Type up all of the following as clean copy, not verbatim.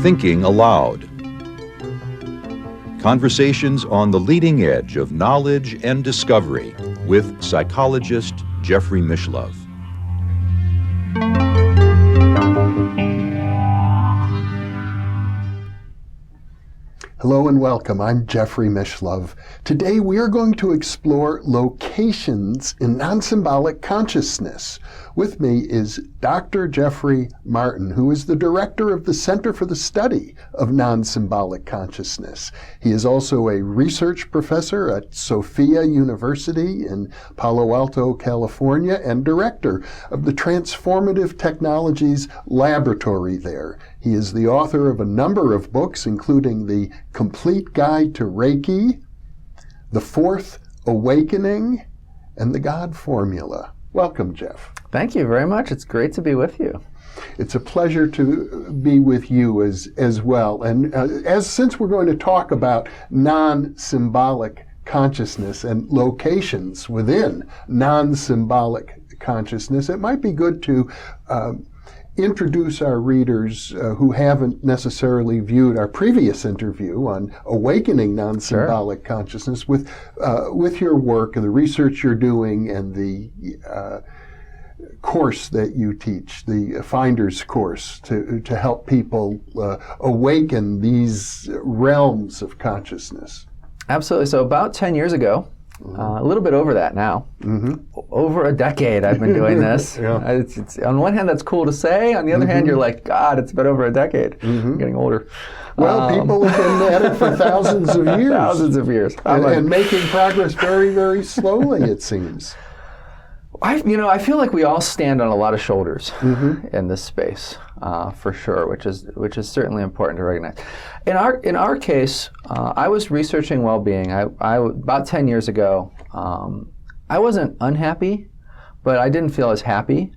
Thinking Aloud. Conversations on the leading edge of knowledge and discovery with psychologist Jeffery Mishlove. Hello and welcome. I'm Jeffery Mishlove. Today we are going to explore locations in non-symbolic consciousness. With me is Dr. Jeffery Martin, who is the director of the Center for the Study of Non-Symbolic Consciousness. He is also a research professor at Sophia University in Palo Alto, California, and director of the Transformative Technologies Laboratory there. He is the author of a number of books, including The Complete Guide to Reiki, The Fourth Awakening, and The God Formula. Welcome, Jeff. Thank you very much. It's great to be with you. It's a pleasure to be with you as well. And since we're going to talk about non-symbolic consciousness and locations within non-symbolic consciousness, it might be good to introduce our readers who haven't necessarily viewed our previous interview on awakening non-symbolic consciousness with your work and the research you're doing and the course that you teach, the Finder's Course, to help people awaken these realms of consciousness. Absolutely. So about 10 years ago, a little bit over that now, over a decade I've been doing this. It's, on one hand, that's cool to say. On the other hand, you're like, God, it's been over a decade. I'm getting older. Well, people have been at it for thousands of years. Thousands of years. And making progress very, very slowly, it seems. I feel like we all stand on a lot of shoulders in this space, for sure, which is certainly important to recognize. In our case, I was researching well-being. I about 10 years ago, I wasn't unhappy, but I didn't feel as happy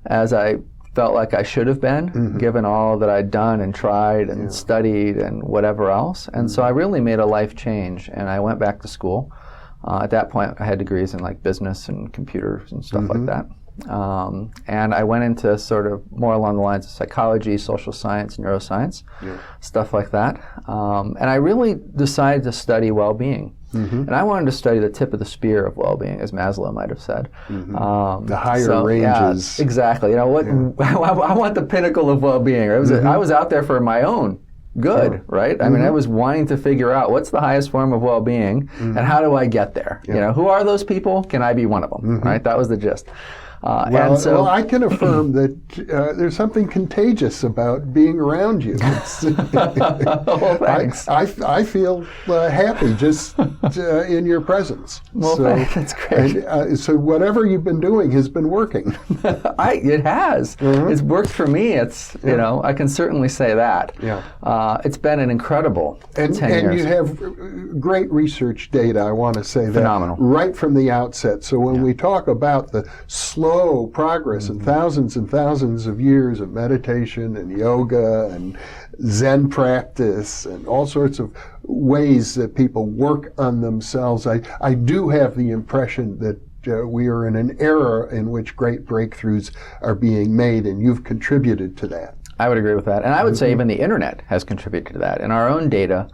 as I felt like I should have been, given all that I'd done and tried and studied and whatever else. And so I really made a life change, and I went back to school. At that point, I had degrees in like business and computers and stuff like that. And I went into sort of more along the lines of psychology, social science, neuroscience, stuff like that. And I really decided to study well-being. And I wanted to study the tip of the spear of well-being, as Maslow might have said. The higher ranges. Yeah, exactly. I want the pinnacle of well-being. I was out there for my own good, right? I mean, I was wanting to figure out what's the highest form of well-being and how do I get there? Who are those people? Can I be one of them? Right? That was the gist. Well, I can affirm that there's something contagious about being around you. Well, thanks. I feel happy just in your presence. Well, that's great. So whatever you've been doing has been working. It has. It's worked for me. It's I can certainly say that. It's been an incredible 10 years. And you have great research data, I want to say that. Phenomenal. Right from the outset. So when we talk about the slow progress and thousands of years of meditation and yoga and Zen practice and all sorts of ways that people work on themselves, I do have the impression that we are in an era in which great breakthroughs are being made, and you've contributed to that. I would agree with that. And I would say even the internet has contributed to that. In our own data,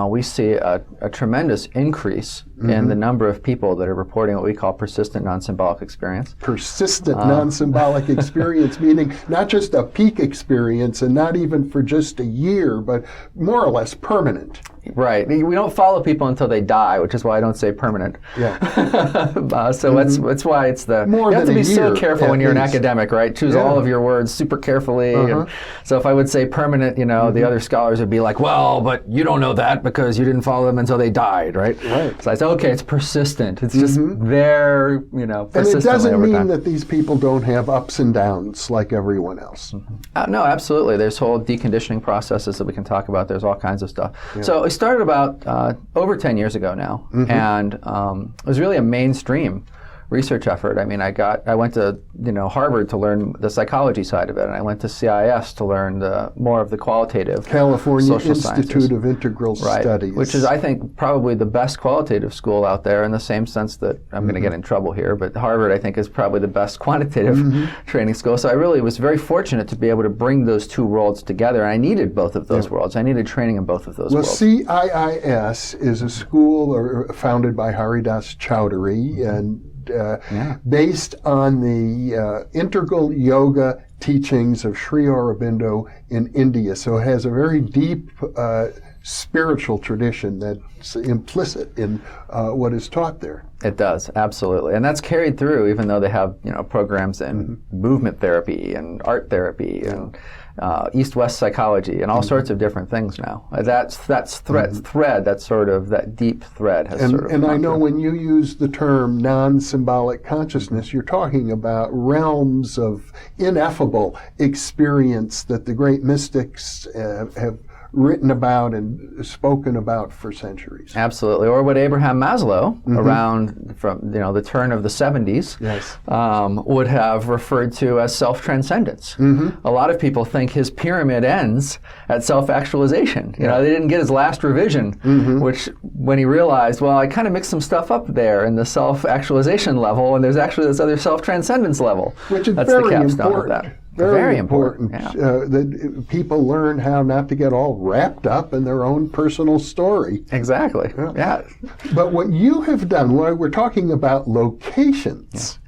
we see a tremendous increase in the number of people that are reporting what we call persistent non-symbolic experience. Persistent non-symbolic experience, meaning not just a peak experience and not even for just a year, but more or less permanent. Right. We don't follow people until they die, which is why I don't say permanent. So that's why it's the... More you have than to be a year, so careful when you're an academic, right? Choose all of your words super carefully. And so if I would say permanent, the other scholars would be like, well, but you don't know that because you didn't follow them until they died, right? So I say, okay, it's persistent. It's just there, persistently and it doesn't mean time. that these people don't have ups and downs like everyone else. No, absolutely. There's whole deconditioning processes that we can talk about. There's all kinds of stuff. So it started about over 10 years ago now, and it was really a mainstream research effort. I mean, I went to Harvard to learn the psychology side of it, and I went to CIS to learn more of the qualitative California social Institute sciences. of Integral Right, Studies, which is, I think, probably the best qualitative school out there, in the same sense that I'm going to get in trouble here, but Harvard, I think, is probably the best quantitative training school. So I really was very fortunate to be able to bring those two worlds together, and I needed both of those worlds. I needed training in both of those worlds. CIIS is a school founded by Haridas Chowdhury and based on the integral yoga teachings of Sri Aurobindo in India. So it has a very deep spiritual tradition that's implicit in what is taught there. It does, absolutely. And that's carried through, even though they have programs in movement therapy and art therapy and East-West psychology and all sorts of different things now. That deep thread has sort of And I know when you use the term non-symbolic consciousness, you're talking about realms of ineffable experience that the great mystics have written about and spoken about for centuries. Absolutely. Or what Abraham Maslow, around from the turn of the 70s, would have referred to as self-transcendence. A lot of people think his pyramid ends at self-actualization. They didn't get his last revision, which when he realized, well, I kind of mixed some stuff up there in the self-actualization level, and there's actually this other self-transcendence level. Which is That's very the capstone important. of that. Very important that people learn how not to get all wrapped up in their own personal story. Exactly. Yeah. But what you have done, while we're talking about locations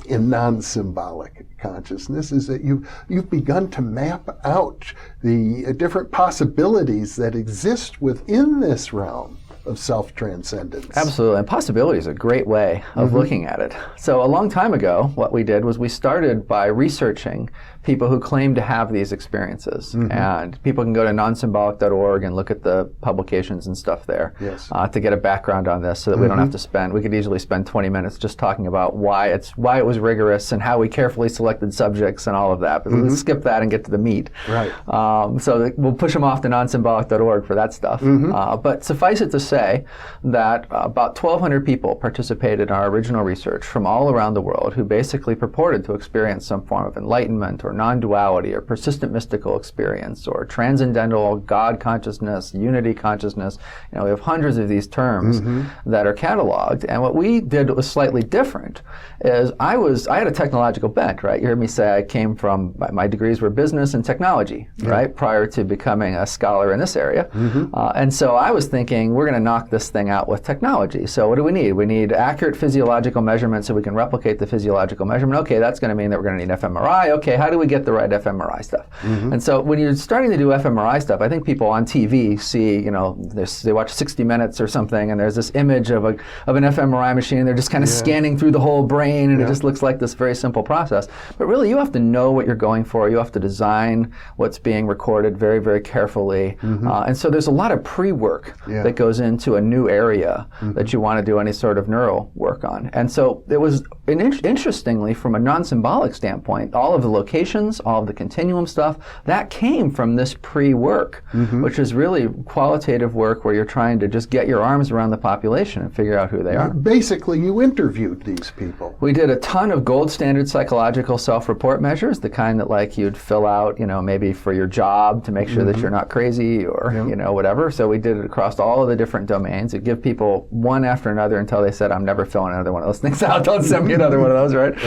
in non-symbolic consciousness, is that you've begun to map out the different possibilities that exist within this realm of self-transcendence. Absolutely, and possibility is a great way of looking at it. So a long time ago, what we did was we started by researching people who claim to have these experiences. And people can go to nonsymbolic.org and look at the publications and stuff there to get a background on this, so that we don't have to spend, we could easily spend 20 minutes just talking about why it was rigorous and how we carefully selected subjects and all of that. But let's skip that and get to the meat. Right. So we'll push them off to nonsymbolic.org for that stuff. But suffice it to say that about 1,200 people participated in our original research from all around the world, who basically purported to experience some form of enlightenment or non-duality or persistent mystical experience or transcendental God consciousness, unity consciousness. We have hundreds of these terms that are cataloged. And what we did was slightly different. Is I had a technological bent, right? You heard me say I came from, my degrees were business and technology, right? Prior to becoming a scholar in this area. And so I was thinking, we're going to knock this thing out with technology. So what do we need? We need accurate physiological measurements so we can replicate the physiological measurement. Okay, that's going to mean that we're going to need fMRI. Okay, how do we get the right fMRI stuff? And so when you're starting to do fMRI stuff, I think people on TV see, they watch 60 Minutes or something, and there's this image of an fMRI machine, and they're just kind of scanning through the whole brain, and it just looks like this very simple process. But really, you have to know what you're going for. You have to design what's being recorded very, very carefully. And so there's a lot of pre-work that goes into a new area that you want to do any sort of neural work on. And so it was, interestingly, from a non-symbolic standpoint, all of the locations, all of the continuum stuff, that came from this pre-work, which is really qualitative work where you're trying to just get your arms around the population and figure out who they are. Basically, you interviewed these people. We did a ton of gold standard psychological self-report measures, the kind that you'd fill out, maybe for your job to make sure that you're not crazy or, whatever. So we did it across all of the different domains. It'd give people one after another until they said, I'm never filling another one of those things out. Don't send me another one of those, right?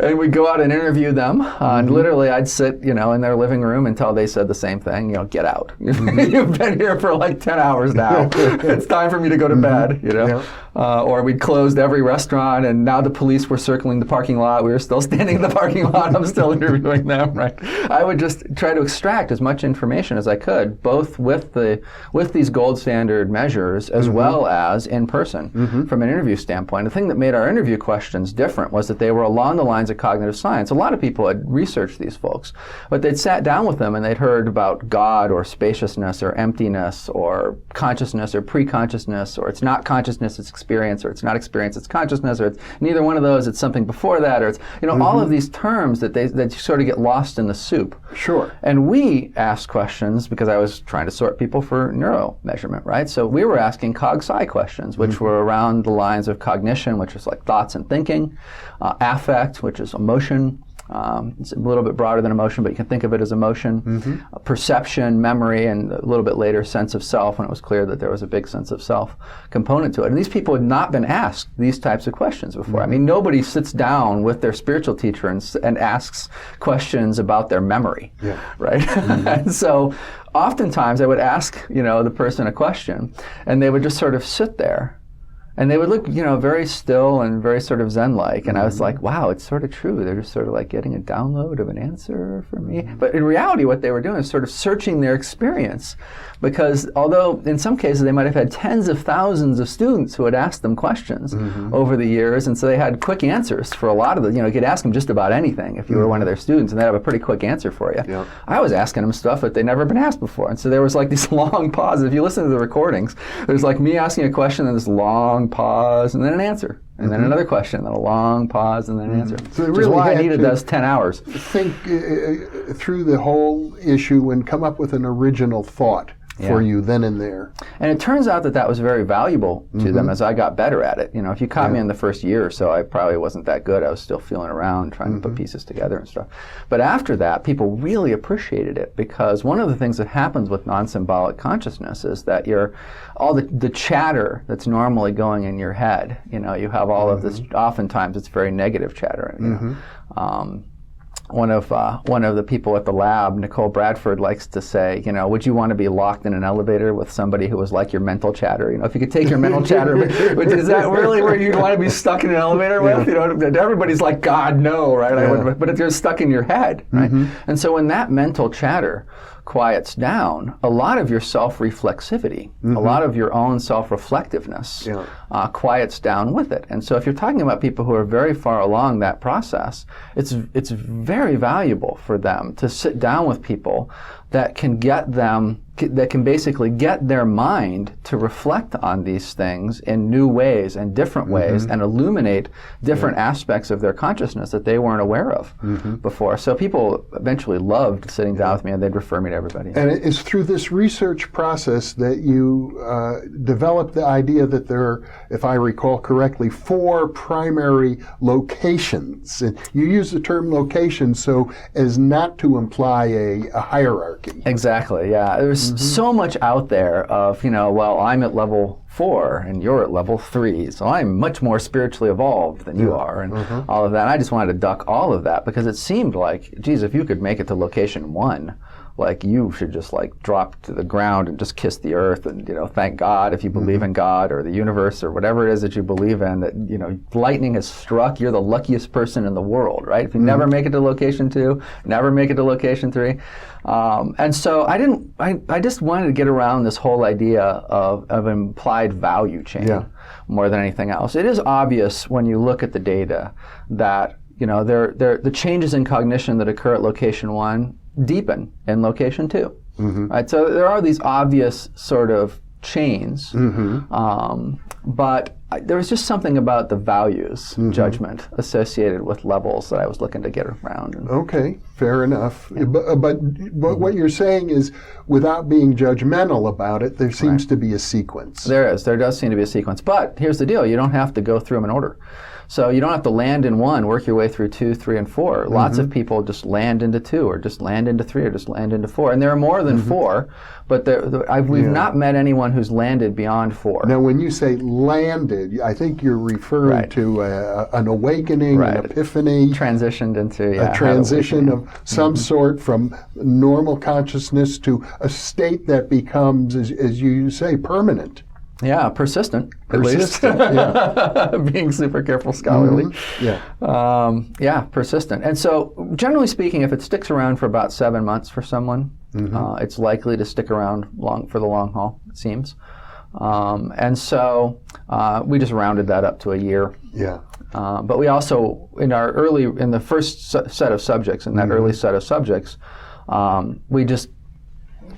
And we'd go out and interview them. And literally, I'd sit, in their living room until they said the same thing, get out. You've been here for 10 hours now. It's time for me to go to bed, Or we'd closed every restaurant, and now the police were circling the parking lot. We were still standing in the parking lot. I'm still interviewing them, right? I would just try to extract as much information as I could, both with these gold standard measures as well as in person from an interview standpoint. The thing that made our interview questions different was that they were along the lines of cognitive science. A lot of people had researched these folks. But they'd sat down with them and they'd heard about God or spaciousness or emptiness or consciousness or pre-consciousness, or it's not consciousness, it's experience, or it's not experience, it's consciousness, or it's neither one of those, it's something before that, or it's, all of these terms that sort of get lost in the soup. Sure. And we asked questions because I was trying to sort people for neuro measurement, right? So we were asking cog-sci questions, which were around the lines of cognition, which is like thoughts and thinking, affect, which is emotion. It's a little bit broader than emotion, but you can think of it as emotion, perception, memory, and a little bit later sense of self, when it was clear that there was a big sense of self component to it. And these people had not been asked these types of questions before. I mean, nobody sits down with their spiritual teacher and asks questions about their memory, right? And so oftentimes I would ask, the person a question, and they would just sort of sit there. And they would look, very still and very sort of Zen-like. And I was like, wow, it's sort of true. They're just sort of like getting a download of an answer for me. But in reality, what they were doing is sort of searching their experience. Because although in some cases they might have had tens of thousands of students who had asked them questions over the years, and so they had quick answers for a lot of you could ask them just about anything if you were one of their students, and they'd have a pretty quick answer for you. Yeah. I was asking them stuff that they'd never been asked before. And so there was like these long pauses. If you listen to the recordings, there's like me asking a question and this long pause and then an answer. And then another question, and then a long pause, and then an answer. So which is why I needed those 10 hours. Think through the whole issue and come up with an original thought for you then and there. And it turns out that was very valuable to them as I got better at it. If you caught me in the first year or so, I probably wasn't that good. I was still feeling around, trying to put pieces together and stuff. But after that, people really appreciated it, because one of the things that happens with non-symbolic consciousness is that all the chatter that's normally going in your head, you have all of this, oftentimes it's very negative chatter. One of the people at the lab, Nicole Bradford, likes to say, would you want to be locked in an elevator with somebody who was like your mental chatter? If you could take your mental chatter, is that really where you'd want to be stuck in an elevator with? Everybody's like, God, no, right? But if you're stuck in your head, right? And so when that mental chatter quiets down, a lot of your self-reflexivity, a lot of your own self-reflectiveness quiets down with it. And so if you're talking about people who are very far along that process, it's very valuable for them to sit down with people that can basically get their mind to reflect on these things in new ways and different ways and illuminate different aspects of their consciousness that they weren't aware of before. So people eventually loved sitting down with me, and they'd refer me to everybody. And it's through this research process that you developed the idea that there are, if I recall correctly, 4 primary locations. And you use the term location so as not to imply a hierarchy. Exactly, yeah. There's so much out there of, well, I'm at level 4 and you're at level 3, so I'm much more spiritually evolved than you are, and all of that. And I just wanted to duck all of that, because it seemed like, geez, if you could make it to location 1, like you should just like drop to the ground and just kiss the earth and thank God if you believe in God or the universe or whatever it is that you believe in, that lightning has struck, you're the luckiest person in the world, right? If you never make it to location 2, never make it to location 3. And so I just wanted to get around this whole idea of implied value chain more than anything else. It is obvious when you look at the data that the changes in cognition that occur at location 1 deepen in location 2. Right? So there are these obvious sort of chains, but there was just something about the values judgment associated with levels that I was looking to get around. Okay, fair enough. But what you're saying is, without being judgmental about it, there seems to be a sequence. There does seem to be a sequence. But here's the deal, you don't have to go through them in order. So you don't have to land in 1, work your way through 2, 3, and 4. Lots of people just land into 2, or just land into 3, or just land into 4. And there are more than 4, but we've not met anyone who's landed beyond 4. Now, when you say landed, I think you're referring to an awakening, an epiphany. Transitioned into, a transition of some sort from normal consciousness to a state that becomes, as you say, permanent. Yeah, persistent, at least. Being super careful, scholarly. Persistent. And so, generally speaking, if it sticks around for about 7 months for someone, it's likely to stick around for the long haul, it seems. And so we just rounded that up to a year. Yeah. But we also, in the first set of subjects, in that early set of subjects, we just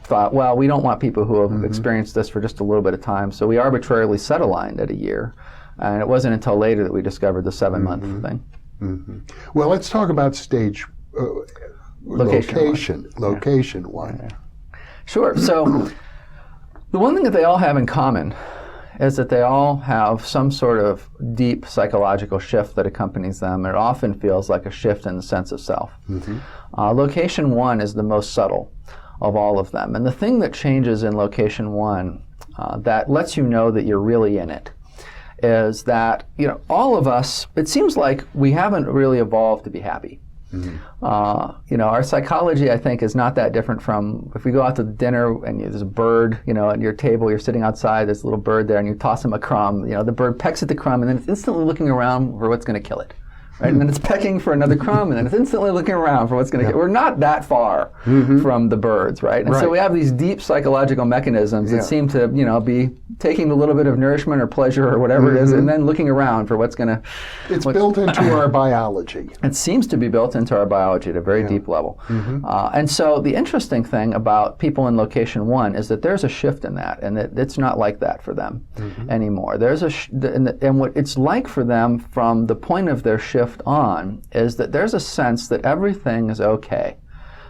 thought, well, we don't want people who have experienced this for just a little bit of time, so we arbitrarily set aligned at a year. And it wasn't until later that we discovered the 7-month thing. Well, let's talk about stage location one. Yeah. Sure. So the one thing that they all have in common is that they all have some sort of deep psychological shift that accompanies them. It often feels like a shift in the sense of self. Location 1 is the most subtle of all of them. And the thing that changes in location 1 that lets you know that you're really in it is that, all of us, it seems like we haven't really evolved to be happy. Our psychology, I think, is not that different from if we go out to dinner and there's a bird, at your table, you're sitting outside, there's a little bird there, and you toss him a crumb. The bird pecks at the crumb, and then it's instantly looking around for what's going to kill it. Right? And then it's pecking for another crumb, and then it's instantly looking around for what's going to get. We're not that far from the birds, right? And so we have these deep psychological mechanisms that seem to, be taking a little bit of nourishment or pleasure or whatever it is, and then looking around for what's going to. It's built into our biology. It seems to be built into our biology at a very deep level. And so the interesting thing about people in location 1 is that there's a shift in that, and that it's not like that for them anymore. There's and what it's like for them from the point of their shift on is that there's a sense that everything is okay.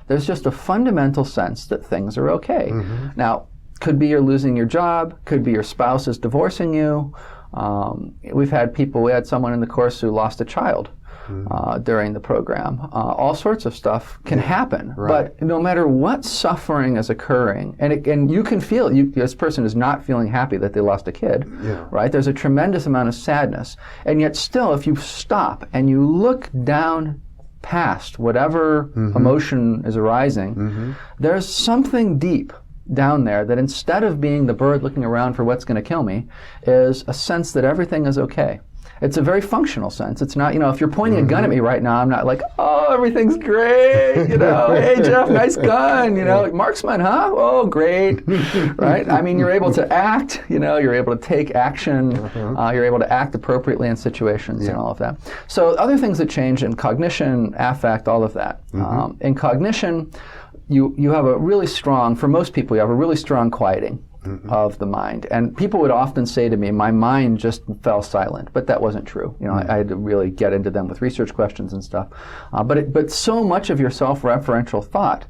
There's just a fundamental sense that things are okay. Now, could be you're losing your job, could be your spouse is divorcing you. We had someone in the course who lost a child during the program. All sorts of stuff can happen, but no matter what suffering is occurring, and you can feel, this person is not feeling happy that they lost a kid, right? There's a tremendous amount of sadness, and yet still, if you stop and you look down past whatever emotion is arising, there's something deep down there that instead of being the bird looking around for what's going to kill me, is a sense that everything is okay. It's a very functional sense. It's not, if you're pointing a gun at me right now, I'm not like, oh, everything's great, hey, Jeff, nice gun, like, marksman, huh? Oh, great, right? I mean, you're able to act, you're able to take action, you're able to act appropriately in situations and all of that. So other things that change in cognition, affect, all of that. In cognition, you have a really strong, for most people, you have a really strong quieting of the mind. And people would often say to me, my mind just fell silent, but that wasn't true. I had to really get into them with research questions and stuff. But so much of your self-referential thought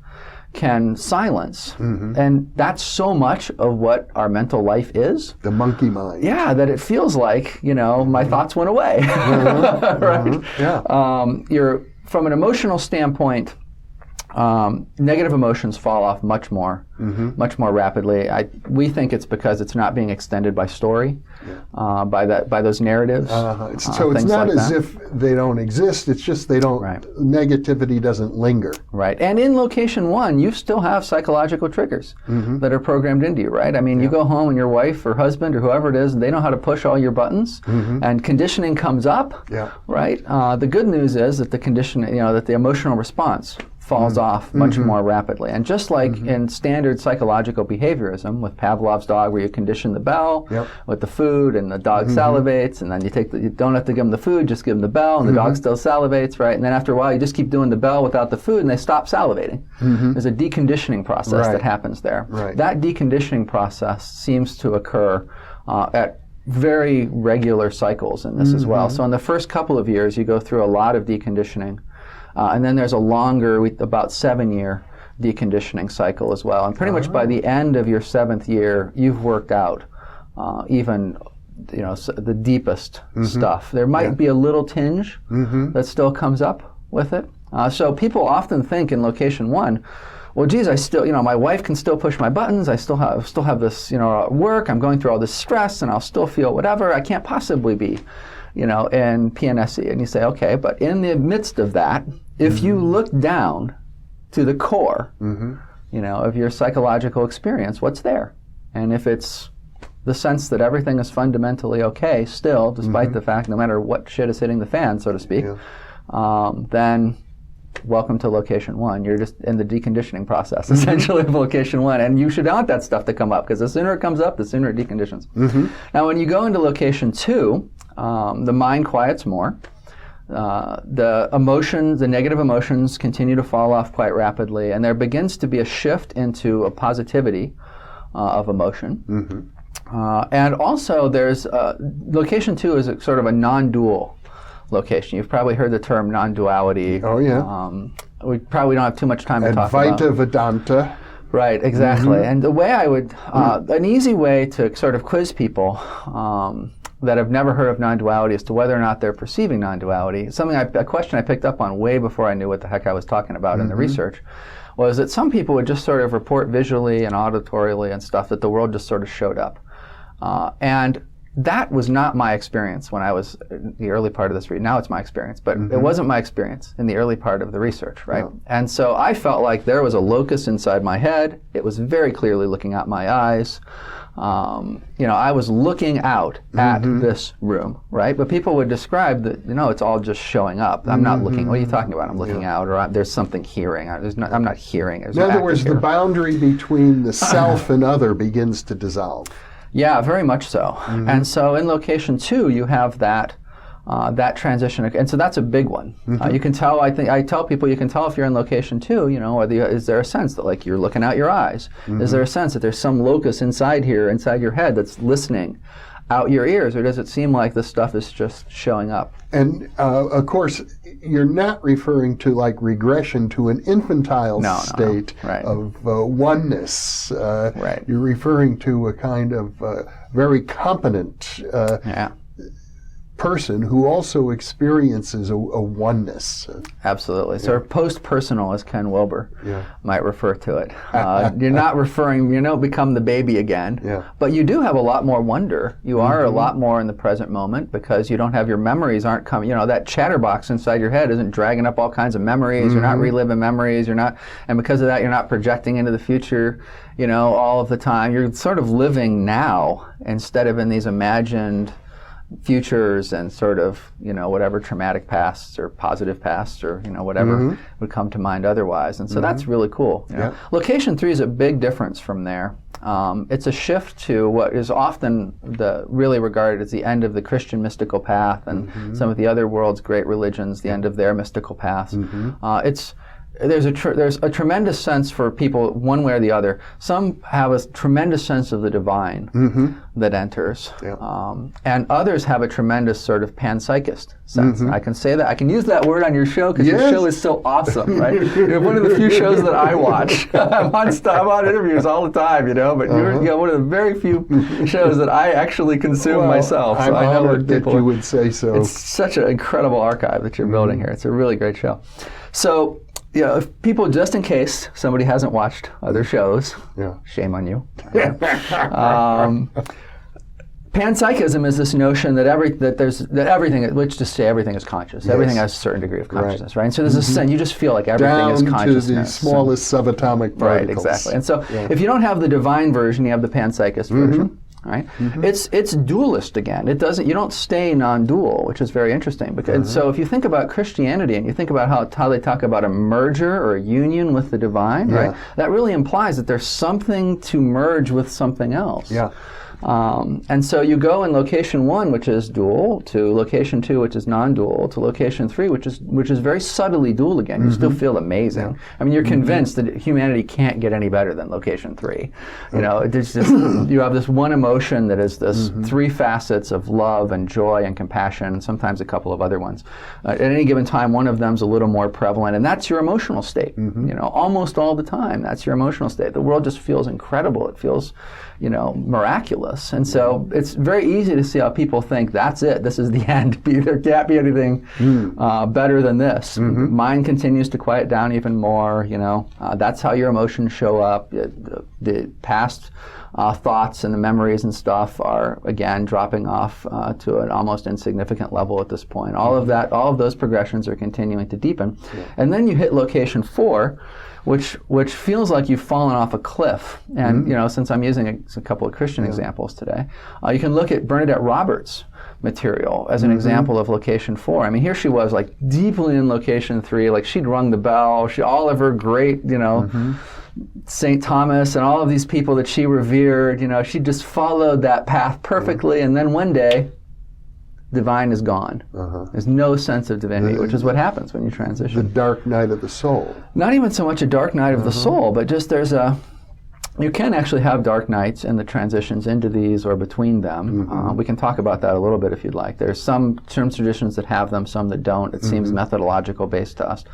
can silence, and that's so much of what our mental life is. The monkey mind. Yeah, that it feels like, my thoughts went away. Right? You're, from an emotional standpoint, negative emotions fall off much more rapidly. We think it's because it's not being extended by story, by those narratives. So it's not as if they don't exist. It's just they don't. Negativity doesn't linger. Right. And in location 1, you still have psychological triggers that are programmed into you. Right. I mean, you go home and your wife or husband or whoever it is, they know how to push all your buttons, and conditioning comes up. Right. The good news is that the conditioning, that the emotional response falls off much more rapidly. And just like in standard psychological behaviorism with Pavlov's dog, where you condition the bell with the food and the dog salivates, and then you don't have to give them the food, just give them the bell, and the dog still salivates, right? And then after a while, you just keep doing the bell without the food, and they stop salivating. There's a deconditioning process that happens there. That deconditioning process seems to occur at very regular cycles in this as well. So in the first couple of years, you go through a lot of deconditioning. And then there's a longer, about 7-year deconditioning cycle as well. And pretty much by the end of your 7th year, you've worked out even, the deepest stuff. There might be a little tinge that still comes up with it. So people often think in location 1, well, geez, I still, my wife can still push my buttons. I still have this, work. I'm going through all this stress, and I'll still feel whatever. I can't possibly be, in PNSE. And you say, okay, but in the midst of that, if you look down to the core, of your psychological experience, what's there? And if it's the sense that everything is fundamentally okay still, despite the fact, no matter what shit is hitting the fan, so to speak, then welcome to location 1. You're just in the deconditioning process, essentially, of location 1. And you should want that stuff to come up, because the sooner it comes up, the sooner it deconditions. Now, when you go into location 2, the mind quiets more. The emotions, the negative emotions, continue to fall off quite rapidly, and there begins to be a shift into a positivity of emotion. And also, there's location 2 is sort of a non-dual location. You've probably heard the term non-duality. Oh, yeah. We probably don't have too much time to talk about. Advaita Vedanta. Right, exactly. And the way I would, an easy way to sort of quiz people that have never heard of non-duality as to whether or not they're perceiving non-duality, a question I picked up on way before I knew what the heck I was talking about in the research, was that some people would just sort of report visually and auditorily and stuff that the world just sort of showed up. And that was not my experience when I was in the early part of this research. Now it's my experience, but it wasn't my experience in the early part of the research, right? No. And so I felt like there was a locus inside my head. It was very clearly looking out my eyes. I was looking out at this room, right? But people would describe that, it's all just showing up. I'm not looking. What are you talking about? I'm looking out, or there's something hearing. I'm not hearing. In other words, the boundary between the self and other begins to dissolve. Yeah, very much so. And so in location 2, you have that transition, and so that's a big one. You can tell. I tell people you can tell if you're in location 2. Is there a sense that like you're looking out your eyes? Is there a sense that there's some locus inside your head that's listening out your ears, or does it seem like this stuff is just showing up? And of course, you're not referring to like regression to an infantile state of oneness. You're referring to a kind of very competent person who also experiences a oneness. Absolutely. So post-personal, as Ken Wilber might refer to it. You're not referring, you don't become the baby again, but you do have a lot more wonder. You are a lot more in the present moment because you don't have your memories aren't coming, that chatterbox inside your head isn't dragging up all kinds of memories. You're not reliving memories. And because of that, you're not projecting into the future, all of the time. You're sort of living now instead of in these imagined futures and sort of, whatever traumatic pasts or positive pasts or, whatever would come to mind otherwise. And so that's really cool. Location 3 is a big difference from there. It's a shift to what is often really regarded as the end of the Christian mystical path and some of the other world's great religions, the end of their mystical paths. There's a tremendous sense for people one way or the other. Some have a tremendous sense of the divine that enters, and others have a tremendous sort of panpsychist sense. I can say that. I can use that word on your show because your show is so awesome, right? You're one of the few shows that I watch. I'm on interviews all the time, but you're one of the very few shows that I actually consume myself. I'm honored that you would say so. It's such an incredible archive that you're building here. It's a really great show. So, if people, just in case somebody hasn't watched other shows, shame on you. Panpsychism is this notion that everything, which to say everything is conscious. Everything has a certain degree of consciousness, right? And so there's a sense, you just feel like everything is consciousness. Down to the smallest subatomic particles. Right, exactly. And so if you don't have the divine version, you have the panpsychist version. Right? It's dualist again. You don't stay non-dual, which is very interesting. Because so if you think about Christianity and you think about how they talk about a merger or a union with the divine, right? That really implies that there's something to merge with something else. And so you go in location 1, which is dual, to location 2, which is non-dual, to location 3, which is very subtly dual again. You still feel amazing. I mean, you're convinced that humanity can't get any better than location 3. There's just, you have this one emotion that is this 3 facets of love and joy and compassion, and sometimes a couple of other ones. At any given time, one of them's a little more prevalent, and that's your emotional state. Almost all the time, that's your emotional state. The world just feels incredible. It feels, miraculous. And so it's very easy to see how people think that's it. This is the end. There can't be anything better than this. Mind continues to quiet down even more. That's how your emotions show up. The past thoughts and the memories and stuff are again dropping off to an almost insignificant level at this point. All of those progressions are continuing to deepen. And then you hit location 4, which feels like you've fallen off a cliff. And since I'm using a couple of Christian examples today, you can look at Bernadette Roberts' material as an example of location 4. I mean, here she was like deeply in location 3, like she'd rung the bell. All of her great, St. Thomas and all of these people that she revered, she just followed that path perfectly. And then one day, divine is gone. There's no sense of divinity, which is what happens when you transition. The dark night of the soul. Not even so much a dark night of the soul, but just you can actually have dark nights in the transitions into these or between them. We can talk about that a little bit if you'd like. There's some traditions that have them, some that don't. It seems methodological based to us.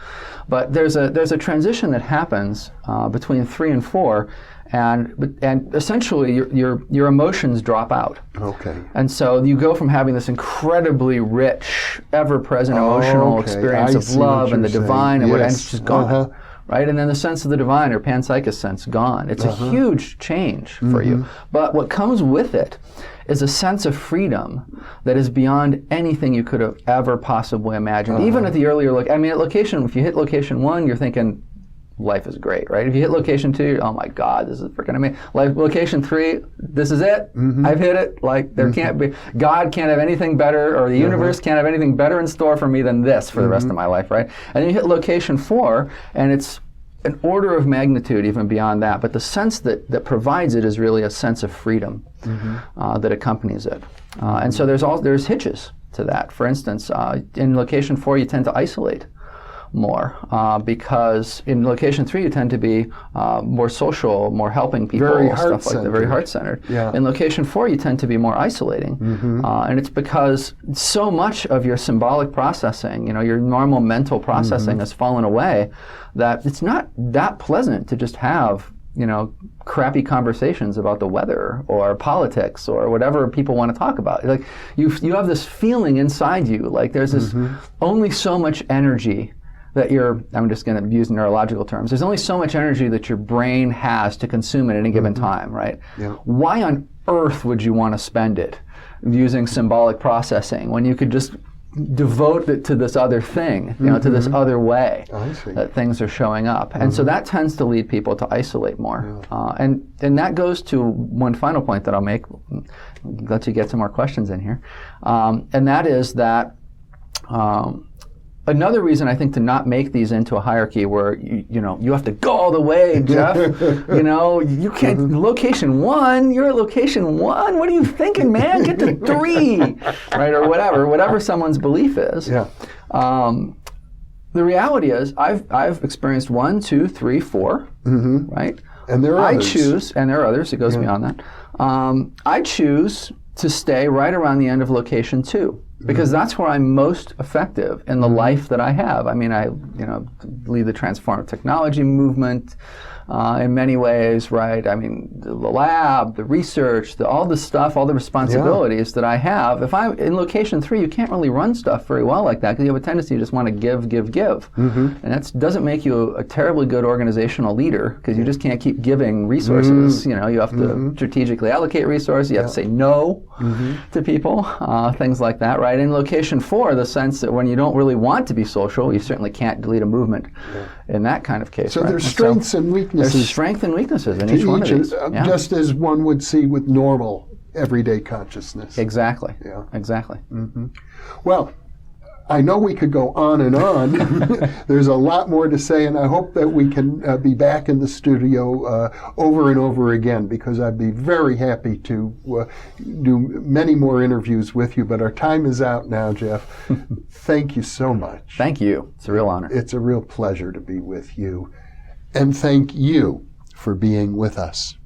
But there's a transition that happens between 3 and 4, and essentially your emotions drop out. Okay. And so you go from having this incredibly rich, ever-present emotional experience of love and the divine, and it's just gone. Right? And then the sense of the divine or panpsychist sense gone. It's a huge change for you. But what comes with it is a sense of freedom that is beyond anything you could have ever possibly imagined. Even at the earlier look, I mean, if you hit location 1, you're thinking, life is great, right? If you hit location 2, oh my God, this is freaking amazing. Like location 3, this is it. I've hit it. Like there can't be, God can't have anything better, or the universe can't have anything better in store for me than this for the rest of my life, right? And then you hit location 4, and it's an order of magnitude even beyond that. But the sense that provides it is really a sense of freedom that accompanies it. And so there's hitches to that. For instance, in location 4, you tend to isolate more because in location 3 you tend to be more social, more helping people, stuff like that, very heart-centered. In location 4 you tend to be more isolating, and it's because so much of your symbolic processing, your normal mental processing has fallen away, that it's not that pleasant to just have crappy conversations about the weather or politics or whatever people want to talk about. Like you have this feeling inside you, like there's this only so much energy that I'm just going to use neurological terms, there's only so much energy that your brain has to consume at any given time, right? Why on earth would you want to spend it using symbolic processing when you could just devote it to this other thing, to this other way that things are showing up? And so that tends to lead people to isolate more. And that goes to one final point that I'll make, let you get some more questions in here, and that is that another reason I think to not make these into a hierarchy where you have to go all the way, Jeff. You can't. Location 1, you're at location 1. What are you thinking, man? Get to 3, right, or whatever someone's belief is. The reality is, I've experienced 1, 2, 3, 4, right? And there are others. I choose, and there are others. It goes beyond that. I choose to stay right around the end of location 2. Because that's where I'm most effective in the life that I have. I mean, I lead the transformative technology movement in many ways, right? I mean, the lab, the research, all the stuff, all the responsibilities that I have. If I'm in location 3, you can't really run stuff very well like that because you have a tendency to just want to give. And that doesn't make you a terribly good organizational leader because you just can't keep giving resources. You have to strategically allocate resources. You have to say no to people, things like that, right? In location 4, the sense that when you don't really want to be social, you certainly can't lead a movement in that kind of case. So there's strengths and weaknesses. There's strength and weaknesses in each one of these. Just as one would see with normal everyday consciousness. Exactly. Exactly. Well, I know we could go on and on. There's a lot more to say, and I hope that we can be back in the studio over and over again, because I'd be very happy to do many more interviews with you. But our time is out now, Jeff. Thank you so much. Thank you. It's a real honor. It's a real pleasure to be with you. And thank you for being with us.